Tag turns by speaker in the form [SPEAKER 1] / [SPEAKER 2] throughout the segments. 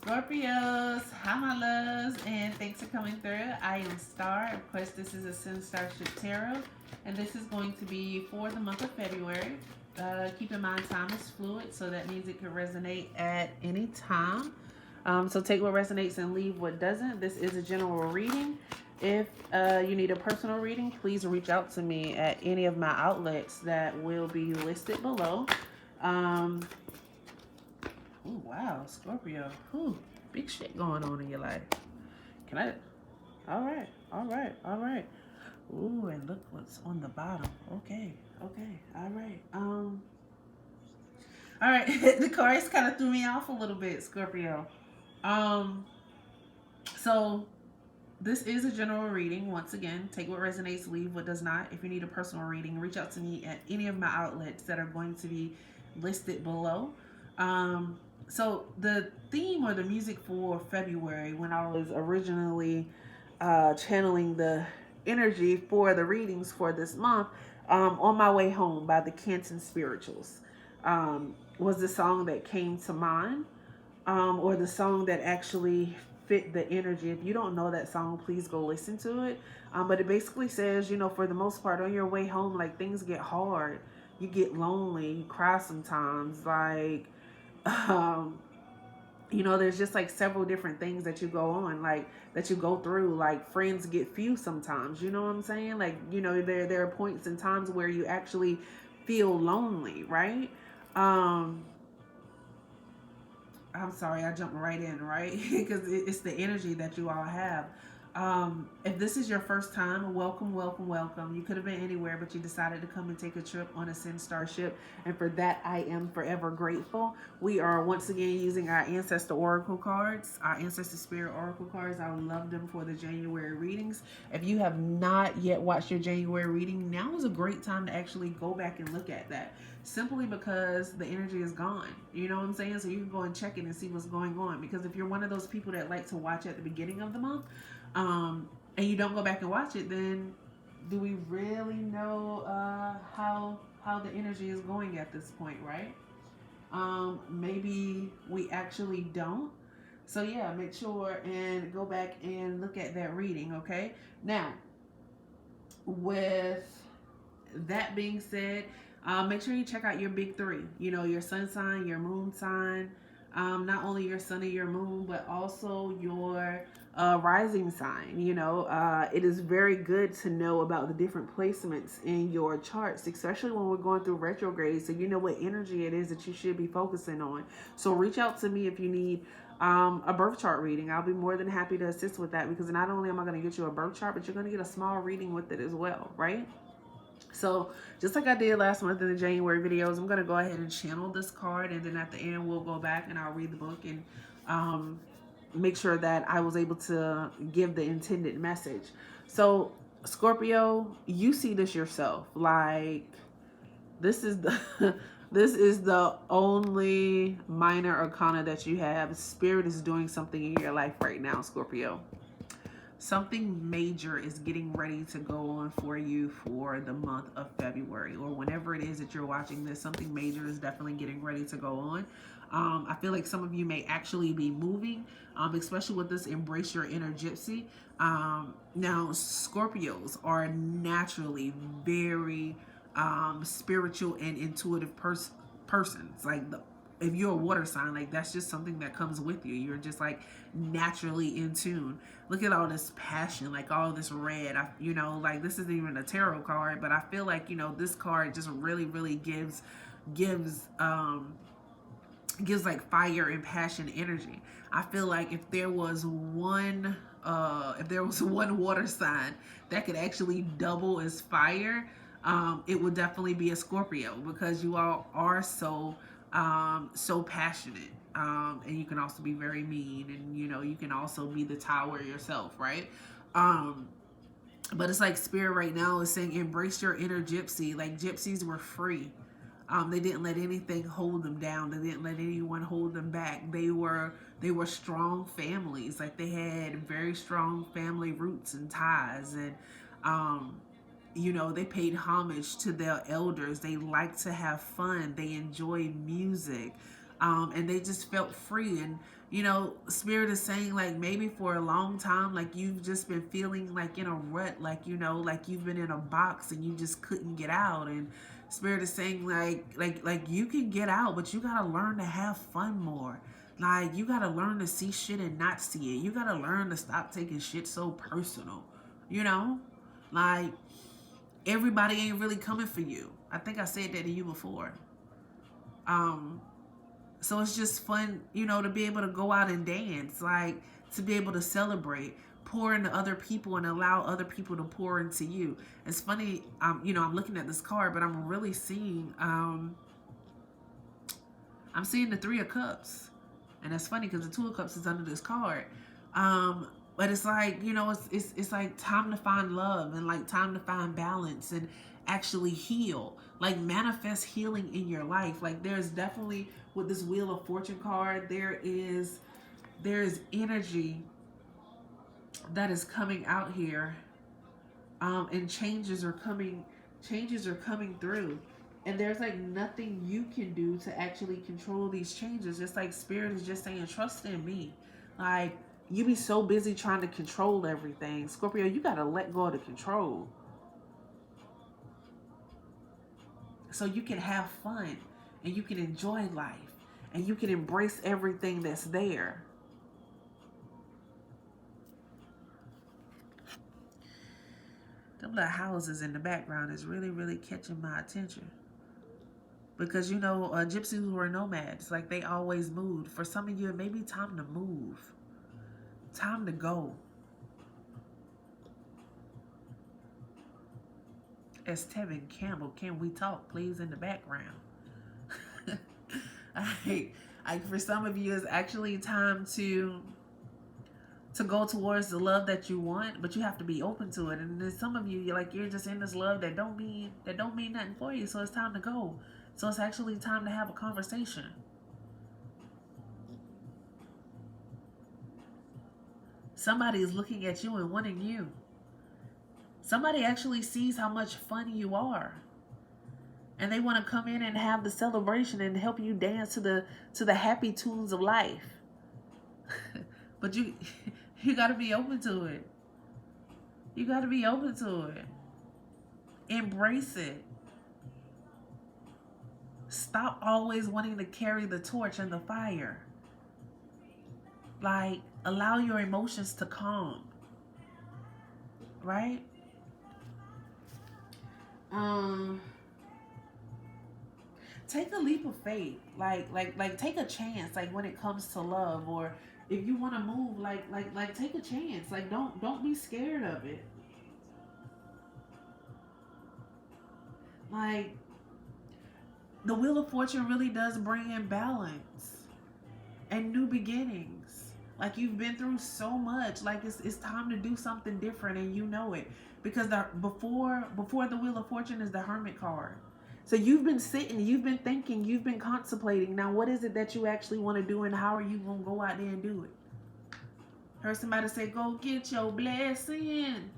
[SPEAKER 1] Scorpios, hi my loves, and thanks for coming through. I am Star. Of course, this is Ascendstar Tarot, and this is going to be for the month of February. Keep in mind, time is fluid, so that means it can resonate at any time. So take what resonates and leave what doesn't. This is a general reading. If you need a personal reading, please reach out to me at any of my outlets that will be listed below. Oh wow, Scorpio. Whew, big shit going on in your life. Can I? All right, all right, all right. Ooh, and look what's on the bottom. Okay, okay, all right. All right. The cards kind of threw me off a little bit, Scorpio. Um, so this is a general reading. Once again, take what resonates, leave what does not. If you need a personal reading, reach out to me at any of my outlets that are going to be listed below. So the theme or the music for February, when I was originally channeling the energy for the readings for this month, On My Way Home by the Canton Spirituals, was the song that came to mind, or the song that actually fit the energy. If you don't know that song, please go listen to it. But it basically says, for the most part, on your way home, like things get hard, you get lonely, you cry sometimes, like um, there's just like several different things that you go on, like that you go through. Like friends get few sometimes. You know what I'm saying? Like there are points and times where you actually feel lonely, right? Um, I'm sorry, I jumped right in, right? Because it's the energy that you all have. If this is your first time, welcome, welcome, welcome. You could have been anywhere, but you decided to come and take a trip on ascendstar ship, and for that, I am forever grateful. We are once again using our Ancestor Oracle cards, our Ancestor Spirit Oracle cards. I love them for the January readings. If you have not yet watched your January reading, now is a great time to actually go back and look at that, simply because the energy is gone. You know what I'm saying? So you can go and check it and see what's going on. Because if you're one of those people that like to watch at the beginning of the month, and you don't go back and watch it, then do we really know how the energy is going at this point, right? Maybe we actually don't. So yeah, make sure and go back and look at that reading. Okay. Now, with that being said, make sure you check out your big three. Your sun sign, your moon sign, not only your sun and your moon, but also your rising sign. It is very good to know about the different placements in your charts, especially when we're going through retrograde. So you know what energy it is that you should be focusing on. So reach out to me if you need a birth chart reading. I'll be more than happy to assist with that, because not only am I going to get you a birth chart, but you're going to get a small reading with it as well, right? So just like I did last month in the January videos, I'm going to go ahead and channel this card, and then at the end we'll go back and I'll read the book and make sure that I was able to give the intended message. So Scorpio, you see this yourself. Like, this is the this is the only minor arcana that you have. Spirit is doing something in your life right now, Scorpio. Something major is getting ready to go on for you for the month of February, or whenever it is that you're watching this. Something major is definitely getting ready to go on. I feel like some of you may actually be moving, especially with this Embrace Your Inner Gypsy. Now, Scorpios are naturally very spiritual and intuitive persons. Like, if you're a water sign, like that's just something that comes with you. You're just like naturally in tune. Look at all this passion, like all this red. Like this isn't even a tarot card, but I feel like this card just really, really gives like fire and passion energy. I feel like if there was one water sign that could actually double as fire, it would definitely be a Scorpio, because you all are so passionate, and you can also be very mean, and you can also be the tower yourself, right? But it's like Spirit right now is saying, embrace your inner gypsy. Like gypsies were free. They didn't let anything hold them down. They didn't let anyone hold them back. They were strong families. Like they had very strong family roots and ties, and they paid homage to their elders. They like to have fun. They enjoy music. And they just felt free. And Spirit is saying, like, maybe for a long time, like, you've just been feeling like in a rut, like, like you've been in a box and you just couldn't get out. And Spirit is saying, like you can get out, but you gotta learn to have fun more. Like, you gotta learn to see shit and not see it. You gotta learn to stop taking shit so personal. you know like, everybody ain't really coming for you. I think I said that to you before. So it's just fun, to be able to go out and dance, like, to be able to celebrate, pour into other people, and allow other people to pour into you. It's funny, I'm looking at this card, but I'm really seeing, I'm seeing the Three of Cups, and it's funny because the Two of Cups is under this card. But it's like, it's like time to find love, and like time to find balance, and actually heal, like manifest healing in your life. Like, there's definitely, with this Wheel of Fortune card, there is energy that is coming out here, and changes are coming through, and there's like nothing you can do to actually control these changes. Just like Spirit is just saying, trust in me. Like, you be so busy trying to control everything, Scorpio. You got to let go of the control so you can have fun, and you can enjoy life, and you can embrace everything that's there. Them little houses in the background is really, really catching my attention. Because, gypsies who are nomads, like, they always moved. For some of you, it may be time to move. Time to go. As Tevin Campbell, can we talk, please, in the background? For some of you, it's actually time to go towards the love that you want, but you have to be open to it. And then some of you, you're just in this love that don't mean nothing for you, so it's time to go. So it's actually time to have a conversation. Somebody is looking at you and wanting you. Somebody actually sees how much fun you are, and they want to come in and have the celebration and help you dance to the happy tunes of life. But you got to be open to it. You got to be open to it. Embrace it. Stop always wanting to carry the torch and the fire. Like, allow your emotions to calm. Right? Take a leap of faith. Like take a chance, like, when it comes to love, or if you want to move, like take a chance. Like, don't be scared of it. Like, the Wheel of Fortune really does bring in balance and new beginnings. Like, you've been through so much. Like, it's time to do something different, and you know it. Because before the Wheel of Fortune is the Hermit card. So you've been sitting, you've been thinking, you've been contemplating. Now, what is it that you actually want to do, and how are you going to go out there and do it? Heard somebody say, go get your blessing.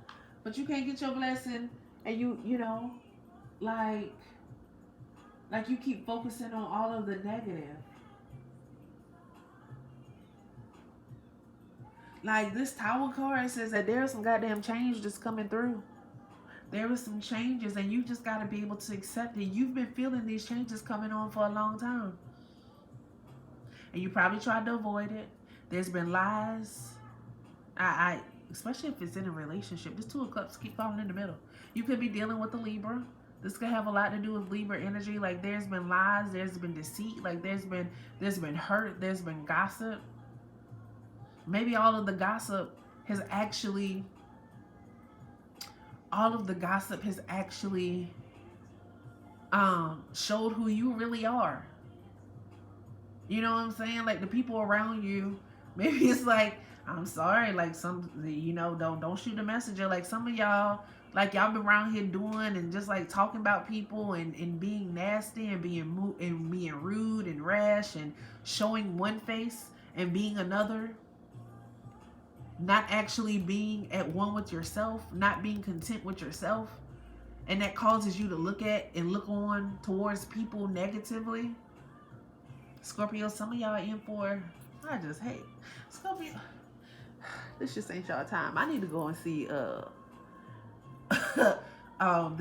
[SPEAKER 1] But you can't get your blessing, and like you keep focusing on all of the negative. Like, this Tower card says that there's some goddamn change that's coming through. There is some changes, and you just got to be able to accept it. You've been feeling these changes coming on for a long time, and you probably tried to avoid it. There's been lies. I especially if it's in a relationship. This Two of Cups keep falling in the middle. You could be dealing with a Libra. This could have a lot to do with Libra energy. Like, there's been lies, there's been deceit, like there's been hurt, there's been gossip. Maybe all of the gossip has actually showed who you really are. You know what I'm saying? Like, the people around you, maybe it's like, I'm sorry, like, don't shoot the messenger. Like, some of y'all, like, y'all been around here doing and just like talking about people and being nasty and being rude and rash and showing one face and being another. Not actually being at one with yourself, not being content with yourself. And that causes you to look on towards people negatively. Scorpio, some of y'all in for, I just hate Scorpio. This just ain't y'all time. I need to go and see the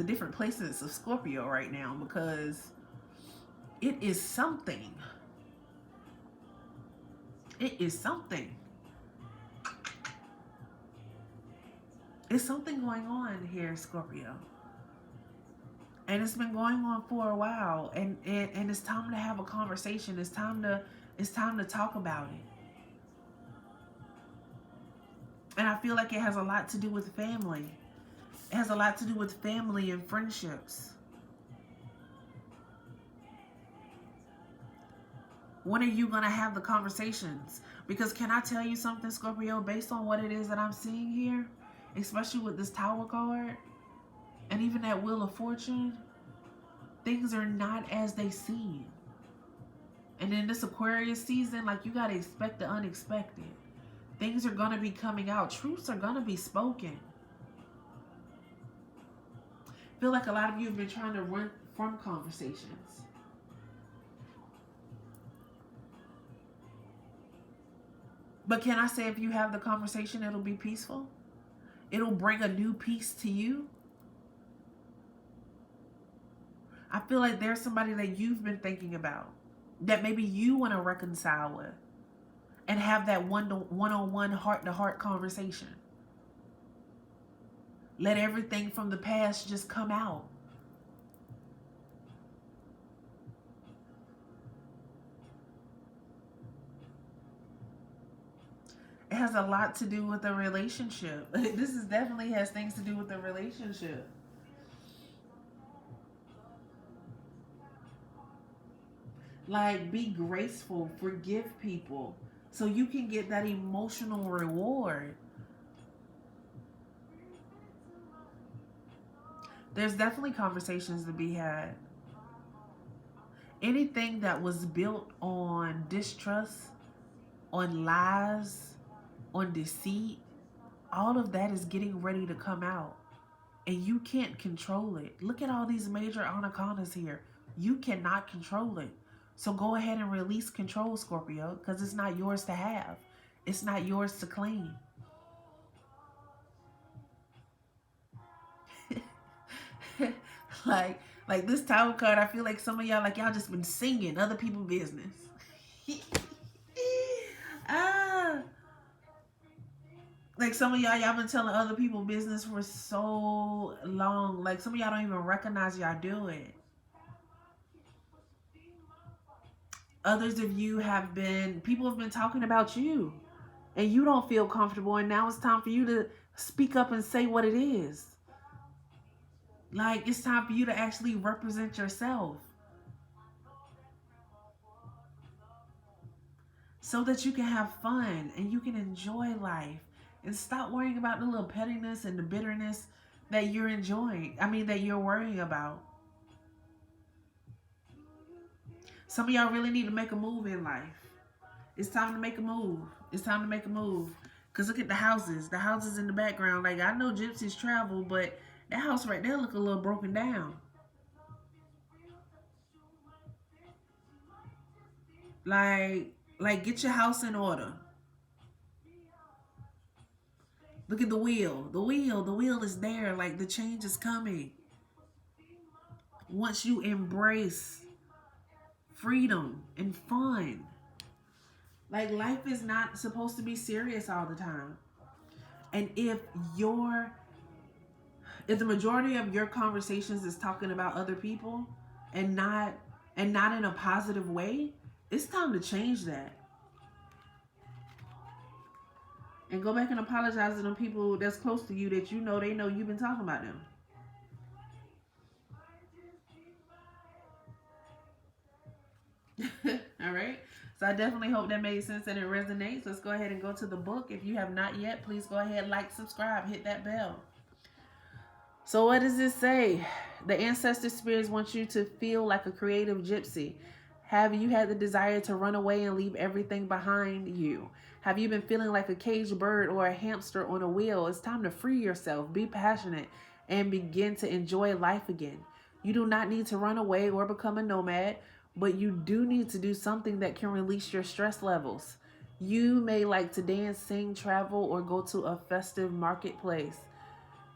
[SPEAKER 1] different placements of Scorpio right now, because it is something. It is something. It's something going on here, Scorpio. And it's been going on for a while. And it's time to have a conversation. It's time to talk about it. And I feel like it has a lot to do with family. It has a lot to do with family and friendships. When are you going to have the conversations? Because can I tell you something, Scorpio, based on what it is that I'm seeing here, especially with this Tower card and even that Wheel of Fortune, things are not as they seem. And in this Aquarius season, like, you got to expect the unexpected. Things are going to be coming out. Truths are going to be spoken. I feel like a lot of you have been trying to run from conversations. But can I say, if you have the conversation, it'll be peaceful? It'll bring a new peace to you? I feel like there's somebody that you've been thinking about that maybe you want to reconcile with and have that one-on-one, heart-to-heart conversation. Let everything from the past just come out. It has a lot to do with the relationship. This is definitely has things to do with the relationship. Like, be graceful, forgive people, so you can get that emotional reward. There's definitely conversations to be had. Anything that was built on distrust, on lies, on deceit, all of that is getting ready to come out. And you can't control it. Look at all these major anacondas here. You cannot control it. So go ahead and release control, Scorpio, because it's not yours to have. It's not yours to claim. like this Tower card, I feel like some of y'all, like, y'all just been singing other people's business. Like, some of y'all been telling other people business for so long. Like, some of y'all don't even recognize y'all do it. Others of you people have been talking about you, and you don't feel comfortable, and now it's time for you to speak up and say what it is. Like, it's time for you to actually represent yourself, so that you can have fun and you can enjoy life and stop worrying about the little pettiness and the bitterness that you're that you're worrying about. Some of y'all really need to make a move in life. It's time to make a move. It's time to make a move. Because look at the houses. The houses in the background. Like, I know gypsies travel, but that house right there look a little broken down. Like get your house in order. Look at the wheel. The wheel is there. Like, the change is coming. Once you embrace freedom and fun. Like, life is not supposed to be serious all the time. And if the majority of your conversations is talking about other people and not in a positive way, it's time to change that. And go back and apologize to them people that's close to you that they know you've been talking about them. All right. So I definitely hope that made sense and it resonates. Let's go ahead and go to the book. If you have not yet, please go ahead, like, subscribe, hit that bell. So what does it say? The ancestor spirits want you to feel like a creative gypsy. Have you had the desire to run away and leave everything behind you? Have you been feeling like a caged bird or a hamster on a wheel? It's time to free yourself, be passionate, and begin to enjoy life again. You do not need to run away or become a nomad. but you do need to do something that can release your stress levels. You may like to dance, sing, travel, or go to a festive marketplace.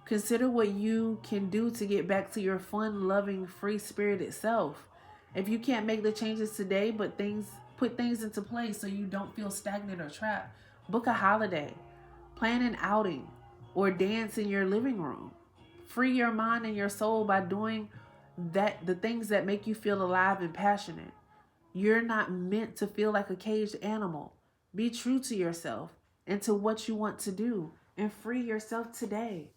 [SPEAKER 1] Consider what you can do to get back to your fun, loving, free spirited self. If you can't make the changes today, but put things into place so you don't feel stagnant or trapped. Book a holiday, plan an outing, or dance in your living room. Free your mind and your soul by doing the things that make you feel alive and passionate. You're not meant to feel like a caged animal. Be true to yourself and to what you want to do and free yourself today.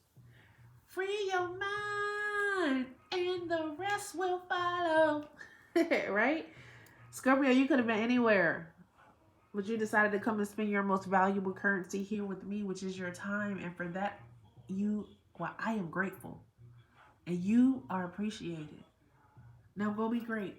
[SPEAKER 1] Free your mind and the rest will follow. Right? Scorpio, you could have been anywhere, but you decided to come and spend your most valuable currency here with me, which is your time. And for that, I am grateful. And you are appreciated. Now go be great.